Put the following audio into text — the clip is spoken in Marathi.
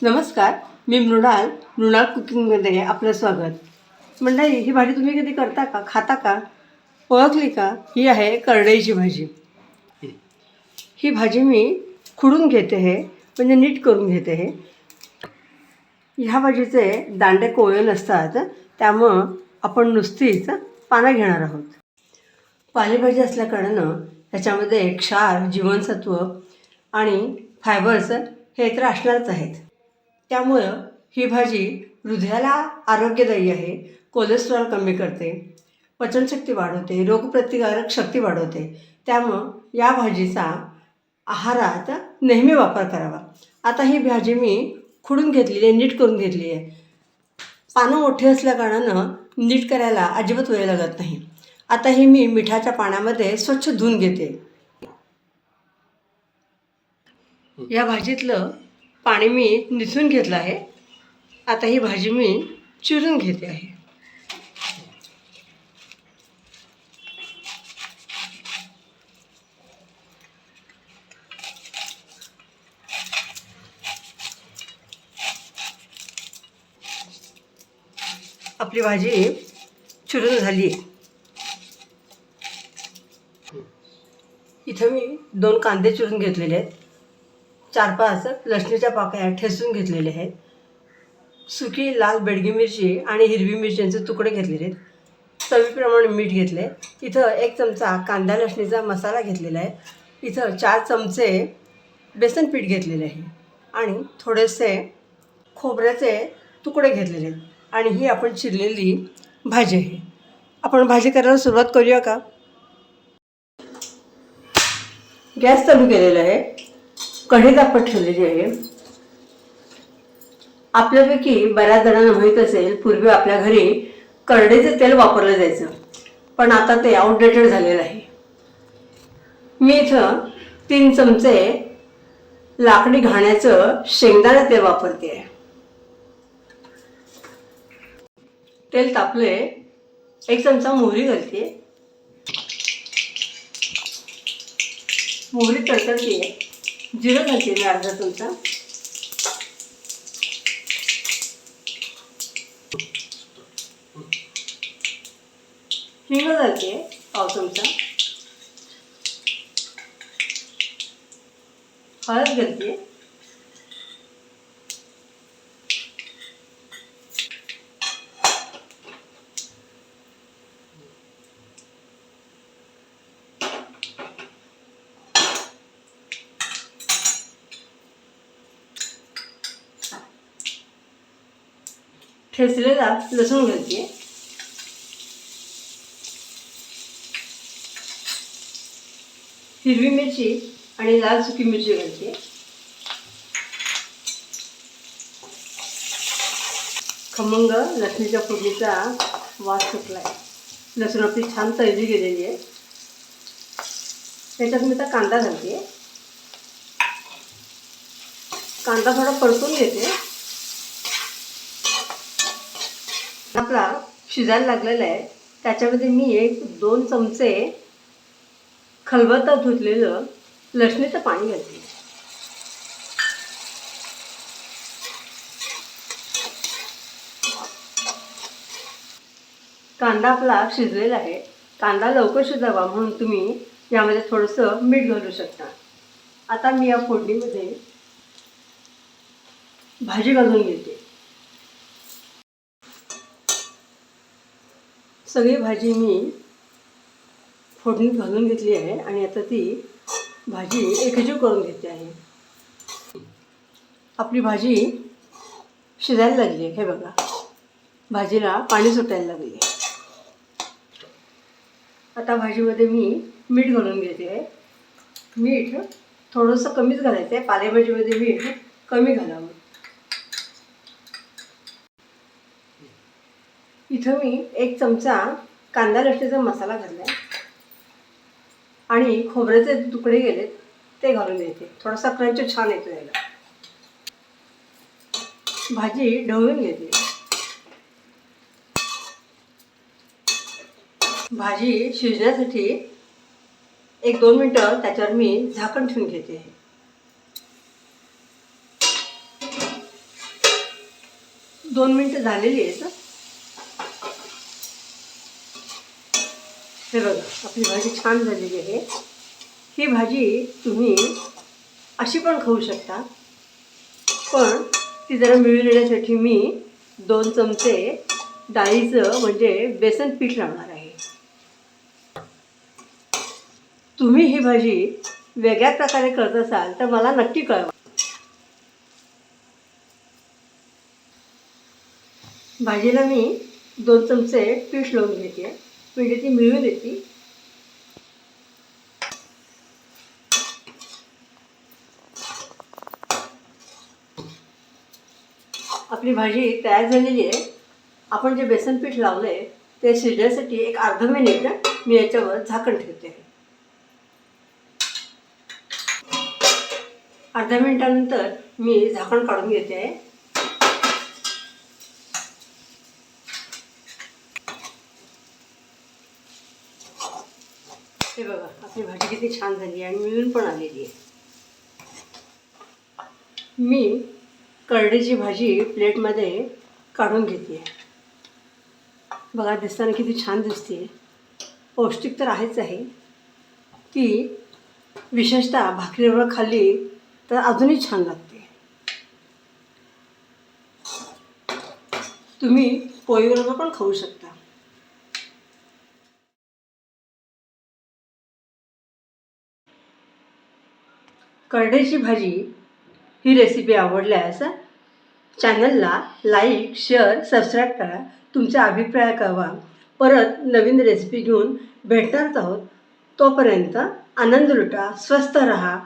नमस्कार, मी मृणाल कुकिंगमध्ये आपलं स्वागत. मंडळी, ही भाजी तुम्ही कधी करता का, खाता का, ओळखली का? ही आहे करडईची भाजी. ही भाजी मी खुडून घेते आहे, म्हणजे नीट करून घेते आहे. ह्या भाजीचे दांडे कोवळे नसतात, त्यामुळं आपण नुसतीच पानं घेणार आहोत. पालेभाजी असल्याकारणानं त्याच्यामध्ये क्षार, जीवनसत्व आणि फायबर्स हे तर असणारच आहेत. त्यामुळं ही भाजी हृदयाला आरोग्यदायी आहे, कोलेस्ट्रॉल कमी करते, पचनशक्ती वाढवते, रोगप्रतिकारक शक्ती वाढवते. त्यामुळं या भाजीचा आहारात नेहमी वापर करावा. आता ही भाजी मी खुडून घेतलेली आहे, नीट करून घेतली आहे. पानं मोठी असल्याकारणानं नीट करायला अजिबात वेळ लागत नाही. आता ही मी मिठाच्या पाण्यामध्ये स्वच्छ धुवून घेते. या भाजीतलं पाणी मी निथळून घेतलं आहे. आता ही भाजी मी चिरून घेते आहे. आपली भाजी चिरून झाली आहे. इथं मी 2 कांदे चिरून घेतलेले आहेत, 4-5 लसणीच्या पाकळ्या ठेचून घेतलेल्या आहेत, सुकी लाल बेडगी मिरची आणि हिरवी मिरच्यांचे तुकडे घेतलेले आहेत, चवीप्रमाणे मीठ घेतले. इथं 1 चमचा कांदा लसणीचा मसाला घेतलेला आहे. इथं 4 चमचे बेसन पीठ घेतलेले आहे आणि थोडेसे खोबऱ्याचे तुकडे घेतलेले आहेत. आणि ही आपण चिरलेली भाजी आहे. आपण भाजी करायला सुरुवात करूया का? गॅस चालू केलेला आहे, कढई तापत ठेवलेली आहे. आपल्यापैकी बऱ्याच जणांना माहीत असेल, पूर्वी आपल्या घरी करडईचं तेल वापरलं जायचं, पण आता ते आउटडेटेड झालेलं आहे. मी इथं 3 चमचे लाकडी घाण्याचं शेंगदाणा तेल वापरते आहे. तेल तापले, 1 चमचा मोहरी घालते. मोहरी तडतडते आहे. जिरं घालते मी अर्धा चमचा. हिंग घालते पाव चमचा. हळद घालते. ठेचलेला लसूण घालते. हिरवी मिरची आणि लाल सुकी मिरची घालते. खमंग लसणीच्या फोडणीचा वास सुटला आहे. लसूण आपली छान तळली गेलेली आहे. त्याच्यात मी आता कांदा घालते. कांदा थोडा परतून घेते. आपला शिजायला लागलेला आहे. त्याच्यामध्ये मी 1-2 चमचे खलबत्ता धुतलेलं लसणीचं पाणी घालते. कांदा आपला शिजलेला आहे. कांदा लवकर शिजावा म्हणून तुम्ही यामध्ये थोडंसं मीठ घालू शकता. आता मी या फोडणीमध्ये भाजी घालून घेते. सगळी भाजी मी फोडणीत घालून घेतली आहे आणि आता ती भाजी एकजीव करून घेते आहे. आपली भाजी शिजायला लागली आहे. हे बघा, भाजीला पाणी सुटायला लागले. आता भाजीमध्ये मी मीठ घालून घेते आहे. मीठ थोडंसं कमीच घालायचं आहे. पालेभाजीमध्ये मीठ कमी घालावं. इथं मी 1 चमचा कांदा लसणीचा मसाला घातला आहे आणि खोबऱ्याचे तुकडे गेलेत ते घालून देते. थोडासा क्रंच छान येतो याला. भाजी ढवळून घेते. भाजी शिजण्यासाठी 1-2 मिनटं त्याच्यावर मी झाकण ठेवून घेते. 2 मिनटं झालेली आहेत. हे बघा आपली भाजी छान झालेली आहे. ही भाजी तुम्ही अशी पण खाऊ शकता, पण ती जरा मिळून येण्यासाठी मी 2 चमचे डाळीचं म्हणजे बेसन पीठ लावणार आहे. तुम्ही ही भाजी वेगळ्या प्रकारे करत असाल तर मला नक्की कळवा. भाजीला मी 2 चमचे पीठ लावून घेते म्हणजे ती मिळून येते. आपली भाजी तयार झालेली आहे. आपण जे बेसन पीठ लावलं आहे ते शिजण्यासाठी एक अर्धा मिनिट मी याच्यावर झाकण ठेवते. अर्ध्या मिनिटानंतर मी झाकण काढून घेते. हे बघा आपली भाजी किती छान झाली आणि मिळून पण आलेली आहे. मी करडईची भाजी प्लेटमध्ये काढून घेते. बघा दिसताना किती छान दिसते. पौष्टिक तर आहेच आहे. ती विशेषतः भाकरीवर खाल्ली तर अजूनही छान लागते. तुम्ही पोळीबरोबर पण खाऊ शकता. करडईची भाजी ही रेसिपी आवडल्यास चॅनलला लाईक, शेअर, सबस्क्राईब करा. तुमचे अभिप्राय कळवा. परत नवीन रेसिपी घेऊन भेटणारच आहोत. तोपर्यंत आनंद लुटा, स्वस्थ रहा.